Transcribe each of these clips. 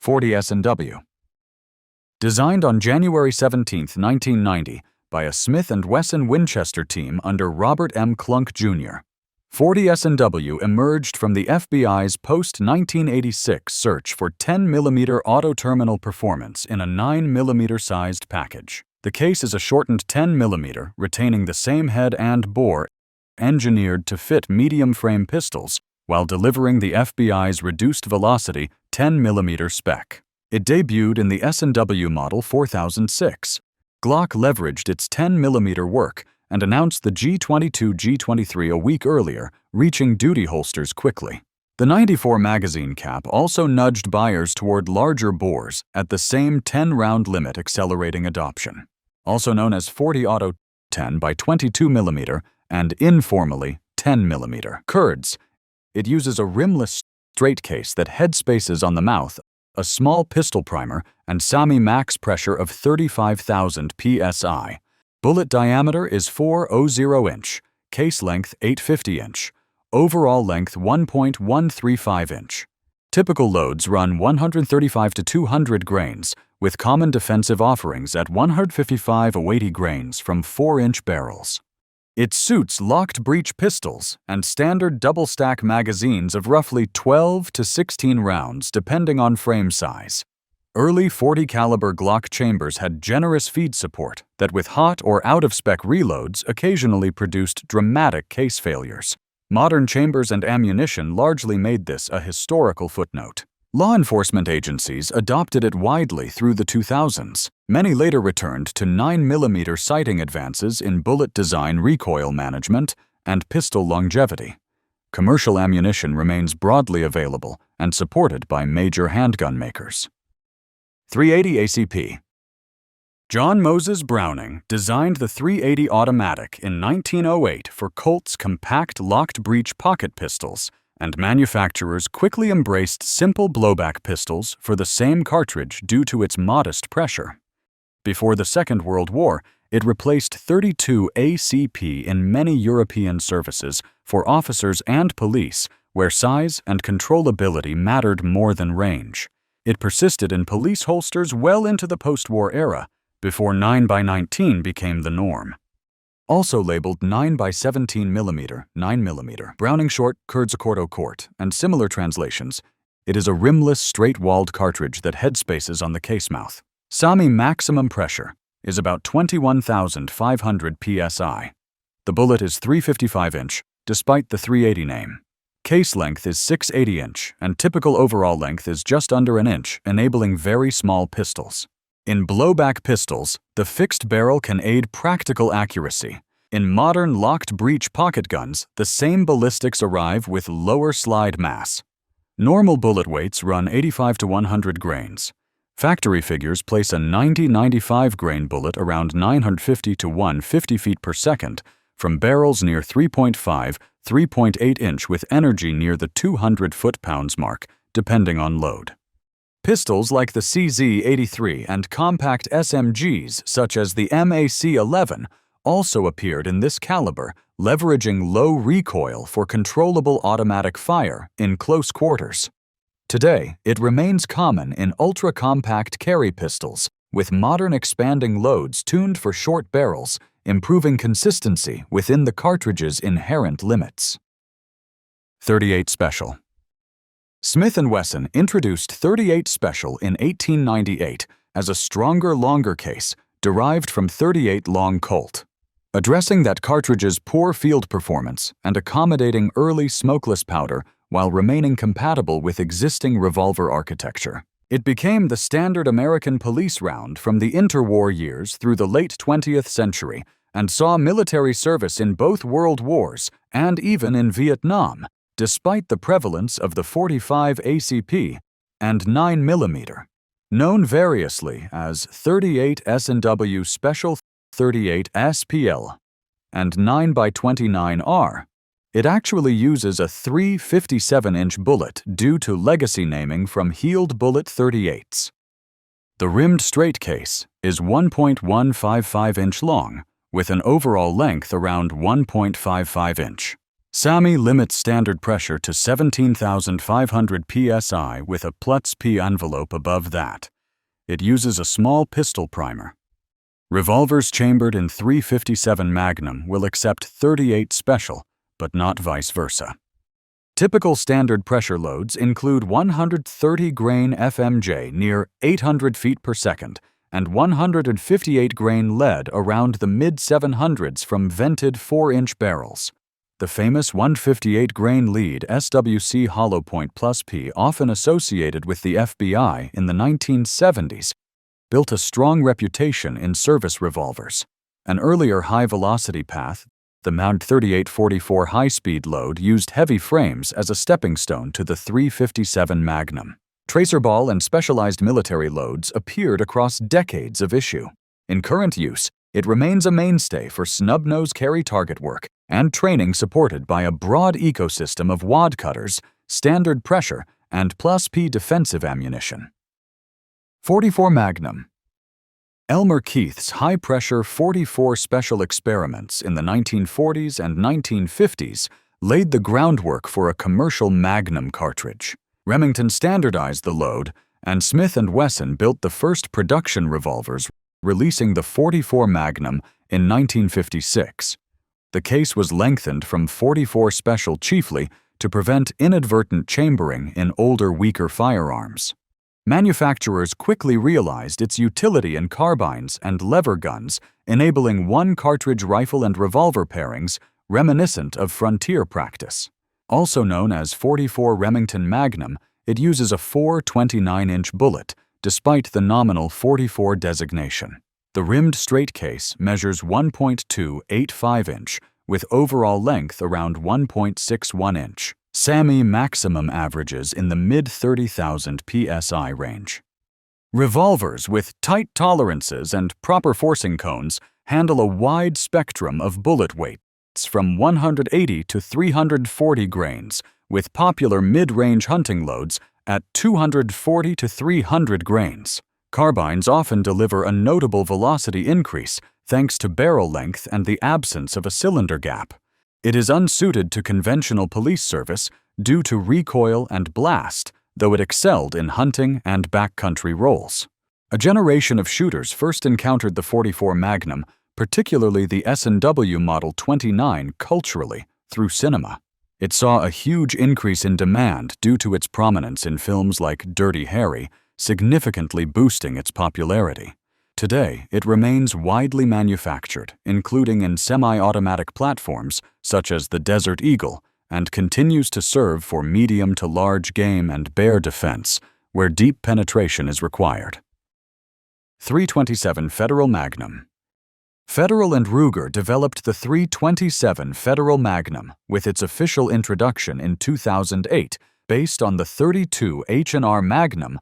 .40 S&W. Designed on January 17, 1990, by a Smith & Wesson Winchester team under Robert M. Klunk, Jr., .40 S&W emerged from the FBI's post-1986 search for 10mm auto-terminal performance in a 9mm sized package. The case is a shortened 10mm, retaining the same head and bore, engineered to fit medium-frame pistols, while delivering the FBI's reduced velocity 10mm spec. It debuted in the S&W Model 4006. Glock leveraged its 10mm work and announced the G22 G23 a week earlier, reaching duty holsters quickly. The 94 magazine cap also nudged buyers toward larger bores at the same 10-round limit, accelerating adoption. Also known as .40 Auto 10 by 22mm and informally 10mm Kurds, it uses a rimless straight case that headspaces on the mouth, a small pistol primer, and SAMI max pressure of 35,000 psi. Bullet diameter is 4.0 inch, case length 850 inch, overall length 1.135 inch. Typical loads run 135 to 200 grains, with common defensive offerings at 155/80 grains from 4-inch barrels. It suits locked breech pistols and standard double-stack magazines of roughly 12 to 16 rounds depending on frame size. Early .40 caliber Glock chambers had generous feed support that with hot or out-of-spec reloads occasionally produced dramatic case failures. Modern chambers and ammunition largely made this a historical footnote. Law enforcement agencies adopted it widely through the 2000s. Many later returned to 9mm sighting advances in bullet design, recoil management, and pistol longevity. Commercial ammunition remains broadly available and supported by major handgun makers. .380 ACP. John Moses Browning designed the .380 automatic in 1908 for Colt's compact locked breech pocket pistols, and manufacturers quickly embraced simple blowback pistols for the same cartridge due to its modest pressure. Before the Second World War, it replaced .32 ACP in many European services for officers and police, where size and controllability mattered more than range. It persisted in police holsters well into the post-war era, before 9x19 became the norm. Also labeled 9x17mm, 9mm, Browning Short, Kurzakorto Court, and similar translations, it is a rimless, straight-walled cartridge that headspaces on the case mouth. SAMI maximum pressure is about 21,500 psi. The bullet is 355 inch, despite the .380 name. Case length is 680 inch, and typical overall length is just under an inch, enabling very small pistols. In blowback pistols, the fixed barrel can aid practical accuracy. In modern locked breech pocket guns, the same ballistics arrive with lower slide mass. Normal bullet weights run 85 to 100 grains. Factory figures place a 90-95 grain bullet around 950 to 150 feet per second from barrels near 3.5, 3.8 inch with energy near the 200 foot-pounds mark, depending on load. Pistols like the CZ-83 and compact SMGs such as the MAC-11 also appeared in this caliber, leveraging low recoil for controllable automatic fire in close quarters. Today, it remains common in ultra-compact carry pistols, with modern expanding loads tuned for short barrels, improving consistency within the cartridge's inherent limits. .38 Special. Smith & Wesson introduced .38 Special in 1898 as a stronger, longer case derived from .38 Long Colt. Addressing that cartridge's poor field performance and accommodating early smokeless powder while remaining compatible with existing revolver architecture. It became the standard American police round from the interwar years through the late 20th century and saw military service in both world wars and even in Vietnam, despite the prevalence of the .45 ACP and 9mm. Known variously as .38 S&W Special, .38 SPL, and 9x29R, it actually uses a 357-inch bullet due to legacy naming from heeled bullet .38s. The rimmed straight case is 1.155 inch long, with an overall length around 1.55 inch. SAMI limits standard pressure to 17,500 psi with a Plutz P envelope above that. It uses a small pistol primer. Revolvers chambered in .357 Magnum will accept 38 Special, but not vice versa. Typical standard pressure loads include 130 grain FMJ near 800 feet per second and 158 grain lead around the mid-700s from vented 4-inch barrels. The famous 158 grain lead SWC hollow point plus P, often associated with the FBI in the 1970s, built a strong reputation in service revolvers. An earlier high-velocity path, the Mag 3844 high-speed load, used heavy frames as a stepping stone to the .357 Magnum. Tracer ball and specialized military loads appeared across decades of issue. In current use, it remains a mainstay for snub-nose carry target work and training supported by a broad ecosystem of wad cutters, standard pressure, and plus P defensive ammunition. 44 Magnum. Elmer Keith's high-pressure .44 special experiments in the 1940s and 1950s laid the groundwork for a commercial Magnum cartridge. Remington standardized the load, and Smith & Wesson built the first production revolvers, releasing the .44 Magnum in 1956. The case was lengthened from .44 Special chiefly to prevent inadvertent chambering in older, weaker firearms. Manufacturers quickly realized its utility in carbines and lever guns, enabling one-cartridge rifle and revolver pairings reminiscent of frontier practice. Also known as .44 Remington Magnum, it uses a 4.29-inch bullet, despite the nominal .44 designation. The rimmed straight case measures 1.285 inch, with overall length around 1.61 inch. SAMI maximum averages in the mid-30,000 psi range. Revolvers with tight tolerances and proper forcing cones handle a wide spectrum of bullet weights from 180 to 340 grains, with popular mid-range hunting loads at 240 to 300 grains. Carbines often deliver a notable velocity increase thanks to barrel length and the absence of a cylinder gap. It is unsuited to conventional police service due to recoil and blast, though it excelled in hunting and backcountry roles. A generation of shooters first encountered the .44 Magnum, particularly the S&W Model 29, culturally, through cinema. It saw a huge increase in demand due to its prominence in films like Dirty Harry, significantly boosting its popularity. Today, it remains widely manufactured, including in semi-automatic platforms such as the Desert Eagle, and continues to serve for medium to large game and bear defense, where deep penetration is required. 327 Federal Magnum. Federal and Ruger developed the .327 Federal Magnum with its official introduction in 2008, based on the .32 H&R Magnum,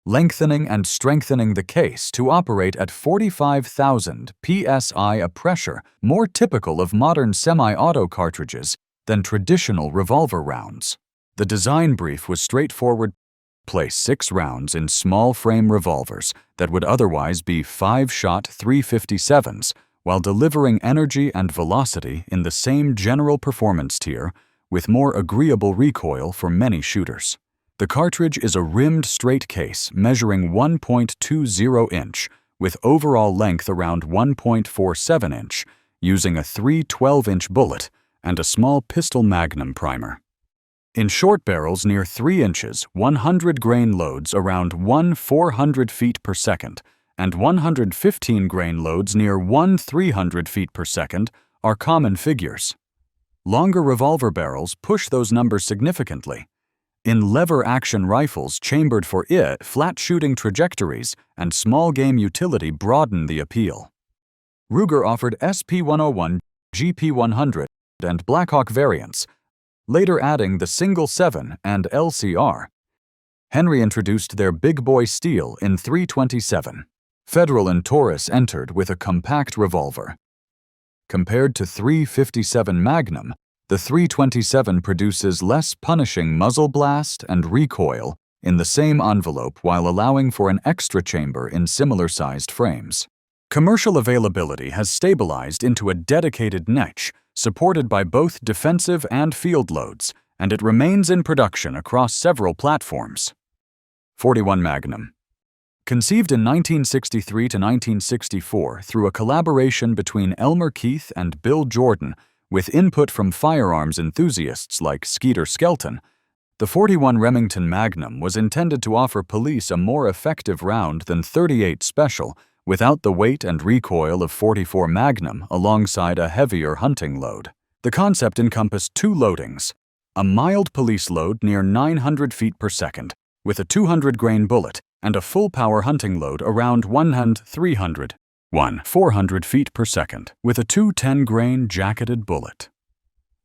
lengthening and strengthening the case to operate at 45,000 psi a pressure more typical of modern semi-auto cartridges than traditional revolver rounds. The design brief was straightforward: place 6 rounds in small-frame revolvers that would otherwise be 5-shot .357s while delivering energy and velocity in the same general performance tier with more agreeable recoil for many shooters. The cartridge is a rimmed straight case measuring 1.20 inch with overall length around 1.47 inch, using a 3/12-inch bullet and a small pistol Magnum primer. In short barrels near 3 inches, 100 grain loads around 1/400 feet per second and 115 grain loads near 1/300 feet per second are common figures. Longer revolver barrels push those numbers significantly. In lever-action rifles chambered for flat shooting trajectories and small game utility broaden the appeal. Ruger offered SP101, GP100, and Blackhawk variants, later adding the Single 7 and LCR. Henry introduced their Big Boy steel in .327. Federal and Taurus entered with a compact revolver. Compared to .357 Magnum, the .327 produces less punishing muzzle blast and recoil in the same envelope while allowing for an extra chamber in similar-sized frames. Commercial availability has stabilized into a dedicated niche, supported by both defensive and field loads, and it remains in production across several platforms. 41 Magnum. Conceived in 1963 to 1964 through a collaboration between Elmer Keith and Bill Jordan, with input from firearms enthusiasts like Skeeter Skelton, the 41 Remington Magnum was intended to offer police a more effective round than .38 Special without the weight and recoil of .44 Magnum alongside a heavier hunting load. The concept encompassed two loadings: a mild police load near 900 feet per second with a 200-grain bullet and a full-power hunting load around 400 feet per second with a 210-grain jacketed bullet.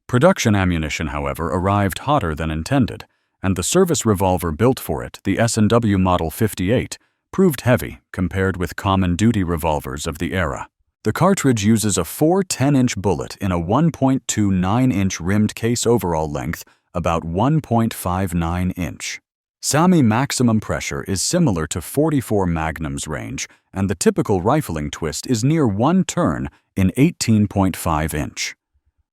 Production ammunition, however, arrived hotter than intended, and the service revolver built for it, the S&W Model 58, proved heavy compared with common-duty revolvers of the era. The cartridge uses a 4-10-inch bullet in a 1.29-inch rimmed case overall length, about 1.59 inch. SAMI maximum pressure is similar to 44 Magnum's range, and the typical rifling twist is near 1 turn in 18.5 inch.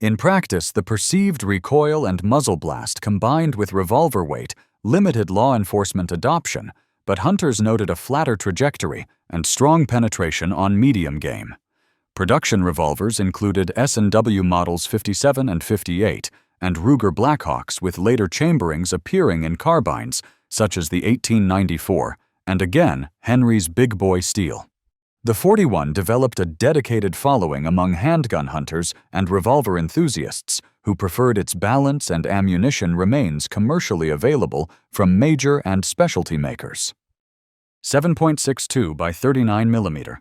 In practice, the perceived recoil and muzzle blast combined with revolver weight limited law enforcement adoption, but hunters noted a flatter trajectory and strong penetration on medium game. Production revolvers included S&W models 57 and 58, and Ruger Blackhawks with later chamberings appearing in carbines, such as the 1894, and again, Henry's Big Boy Steel. The 41 developed a dedicated following among handgun hunters and revolver enthusiasts who preferred its balance, and ammunition remains commercially available from major and specialty makers. 7.62 by 39 mm.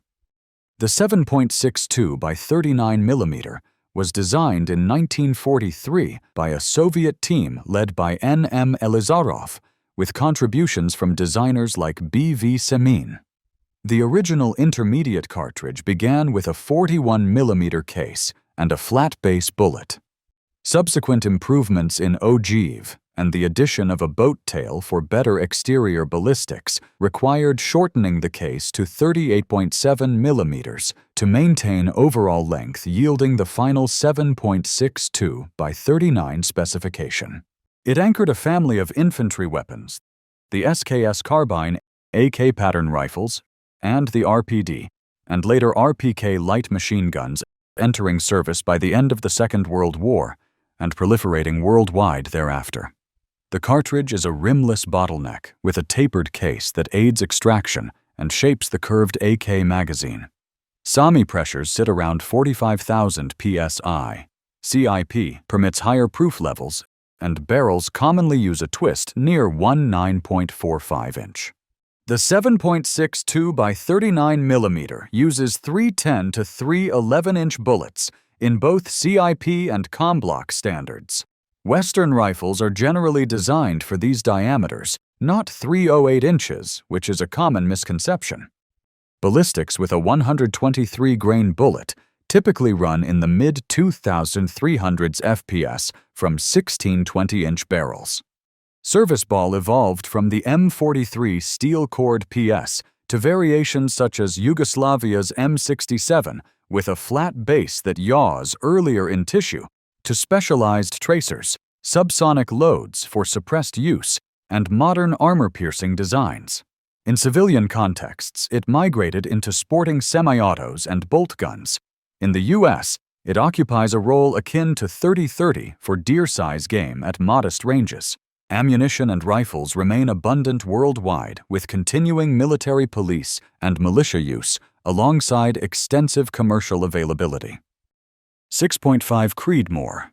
The 7.62 by 39 mm was designed in 1943 by a Soviet team led by N.M. Elizarov, with contributions from designers like B.V. Semin. The original intermediate cartridge began with a 41 mm case and a flat base bullet. Subsequent improvements in ogive and the addition of a boat tail for better exterior ballistics required shortening the case to 38.7 mm to maintain overall length, yielding the final 7.62 by 39 specification. It anchored a family of infantry weapons, the SKS carbine, AK pattern rifles, and the RPD, and later RPK light machine guns, entering service by the end of the Second World War and proliferating worldwide thereafter. The cartridge is a rimless bottleneck with a tapered case that aids extraction and shapes the curved AK magazine. SAMI pressures sit around 45,000 psi. CIP permits higher proof levels, and barrels commonly use a twist near 9.45 inch. The 7.62 by 39 mm uses 310 to 311-inch bullets in both CIP and COMBLOC standards. Western rifles are generally designed for these diameters, not 308 inches, which is a common misconception. Ballistics with a 123-grain bullet typically run in the mid-2300s FPS from 16-20-inch barrels. Service ball evolved from the M43 steel cord PS to variations such as Yugoslavia's M67 with a flat base that yaws earlier in tissue, to specialized tracers, subsonic loads for suppressed use, and modern armor-piercing designs. In civilian contexts, it migrated into sporting semi-autos and bolt guns. In the U.S., it occupies a role akin to .30-30 for deer-size game at modest ranges. Ammunition and rifles remain abundant worldwide, with continuing military police and militia use alongside extensive commercial availability. 6.5 Creedmoor.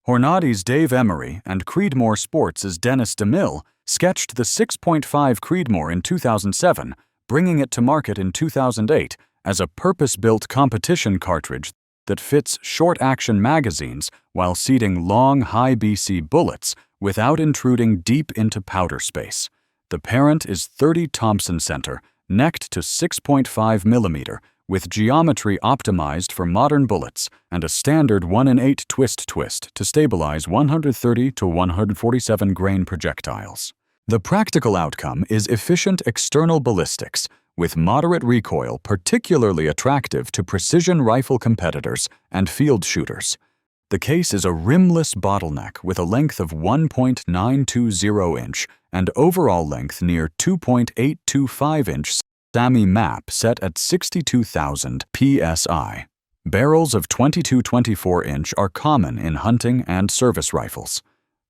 Hornady's Dave Emery and Creedmoor Sports' Dennis DeMille sketched the 6.5 Creedmoor in 2007, bringing it to market in 2008 as a purpose-built competition cartridge that fits short-action magazines while seating long, high BC bullets without intruding deep into powder space. The parent is .30 Thompson Center, necked to 6.5 mm, with geometry optimized for modern bullets and a standard 1-in-8 twist to stabilize 130 to 147 grain projectiles. The practical outcome is efficient external ballistics with moderate recoil particularly attractive to precision rifle competitors and field shooters. The case is a rimless bottleneck with a length of 1.920 inch and overall length near 2.825 inch SAMI map set at 62,000 psi. Barrels of 22-24 inch are common in hunting and service rifles.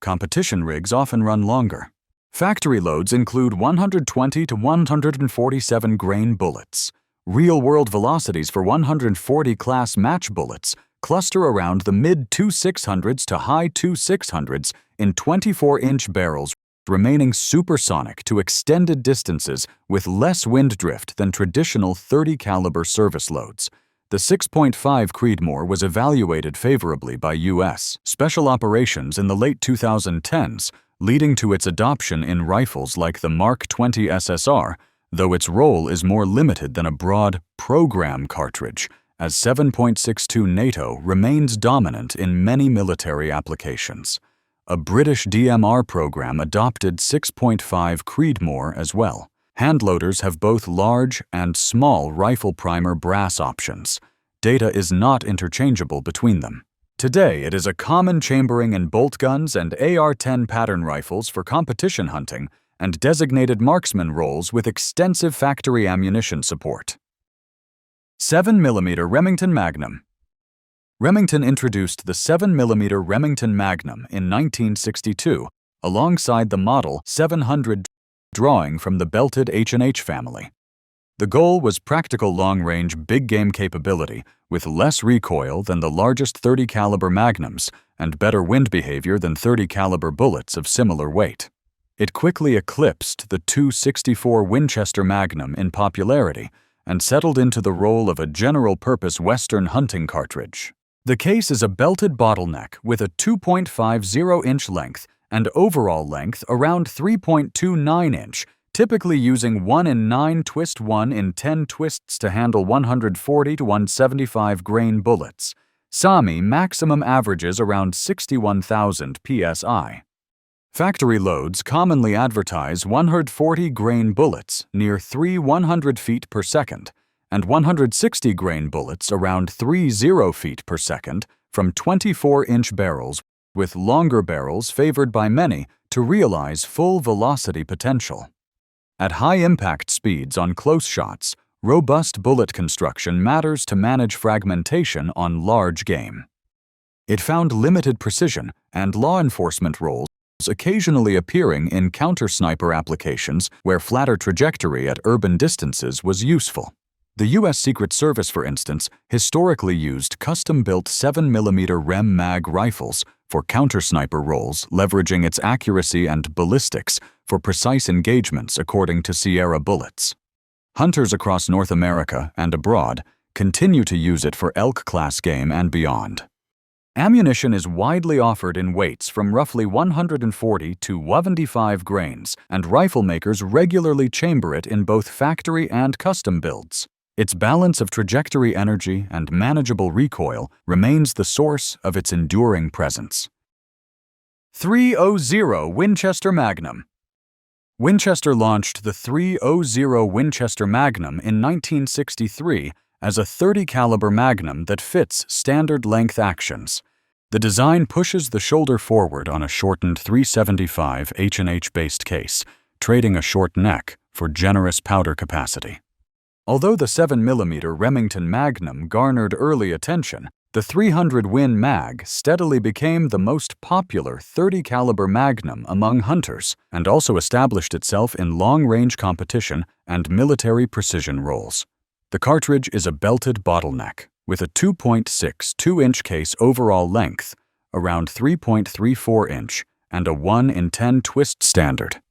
Competition rigs often run longer. Factory loads include 120 to 147 grain bullets. Real-world velocities for 140 class match bullets cluster around the mid-2600s to high 2600s in 24-inch barrels, remaining supersonic to extended distances with less wind drift than traditional 30-caliber service loads. The 6.5 Creedmoor was evaluated favorably by U.S. Special Operations in the late 2010s, leading to its adoption in rifles like the Mark 20 SSR, though its role is more limited than a broad program cartridge, as 7.62 NATO remains dominant in many military applications. A British DMR program adopted 6.5 Creedmoor as well. Handloaders have both large and small rifle primer brass options. Data is not interchangeable between them. Today, it is a common chambering in bolt guns and AR-10 pattern rifles for competition hunting and designated marksman roles with extensive factory ammunition support. 7mm Remington Magnum. Remington introduced the 7mm Remington Magnum in 1962 alongside the Model 700, drawing from the belted H&H family. The goal was practical long-range big-game capability with less recoil than the largest 30-caliber Magnums and better wind behavior than 30-caliber bullets of similar weight. It quickly eclipsed the .264 Winchester Magnum in popularity and settled into the role of a general-purpose Western hunting cartridge. The case is a belted bottleneck with a 2.50-inch length and overall length around 3.29 inch, typically using 1 in 9 twist 1 in 10 twists to handle 140 to 175 grain bullets. SAMI maximum averages around 61,000 psi. Factory loads commonly advertise 140 grain bullets near 100 feet per second and 160 grain bullets around 30 feet per second from 24-inch barrels, with longer barrels favored by many to realize full velocity potential. At high impact speeds on close shots, robust bullet construction matters to manage fragmentation on large game. It found limited precision and law enforcement roles, occasionally appearing in counter-sniper applications where flatter trajectory at urban distances was useful. The U.S. Secret Service, for instance, historically used custom-built 7mm Rem Mag rifles for counter-sniper roles, leveraging its accuracy and ballistics for precise engagements according to Sierra bullets. Hunters across North America and abroad continue to use it for elk-class game and beyond. Ammunition is widely offered in weights from roughly 140 to 75 grains, and rifle makers regularly chamber it in both factory and custom builds. Its balance of trajectory energy and manageable recoil remains the source of its enduring presence. 300 Winchester Magnum. Winchester launched the 300 Winchester Magnum in 1963 as a 30-caliber Magnum that fits standard length actions. The design pushes the shoulder forward on a shortened .375 H&H-based case, trading a short neck for generous powder capacity. Although the 7mm Remington Magnum garnered early attention, the 300 Win Mag steadily became the most popular 30-caliber Magnum among hunters and also established itself in long-range competition and military precision roles. The cartridge is a belted bottleneck with a 2.62-inch case overall length, around 3.34 inch, and a 1 in 10 twist standard.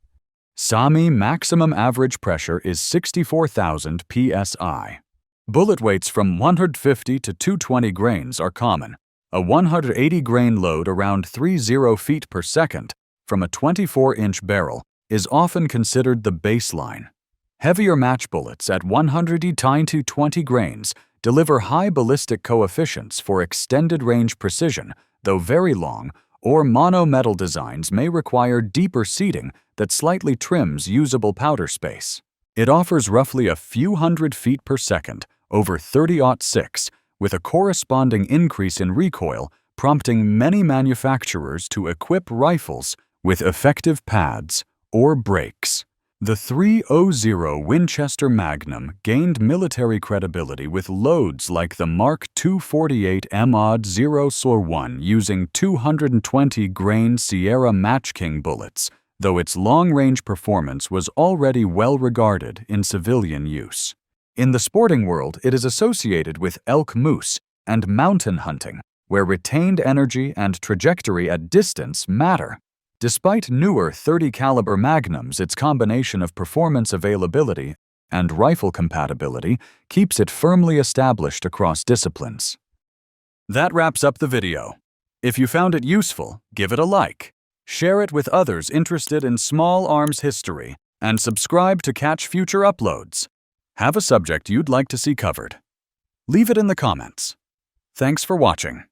SAMI maximum average pressure is 64,000 psi. Bullet weights from 150 to 220 grains are common. A 180 grain load around 30 feet per second from a 24-inch barrel is often considered the baseline. Heavier match bullets at 110 to 20 grains deliver high ballistic coefficients for extended range precision, though very long, or mono-metal designs may require deeper seating that slightly trims usable powder space. It offers roughly a few hundred feet per second, over 30-06, with a corresponding increase in recoil, prompting many manufacturers to equip rifles with effective pads or brakes. The .300 Winchester Magnum gained military credibility with loads like the Mark 248 MOD 0-1 using 220-grain Sierra Match King bullets, though its long-range performance was already well regarded in civilian use. In the sporting world, it is associated with elk moose and mountain hunting, where retained energy and trajectory at distance matter. Despite newer .30-caliber Magnums, its combination of performance availability and rifle compatibility keeps it firmly established across disciplines. That wraps up the video. If you found it useful, give it a like, share it with others interested in small arms history, and subscribe to catch future uploads. Have a subject you'd like to see covered? Leave it in the comments. Thanks for watching.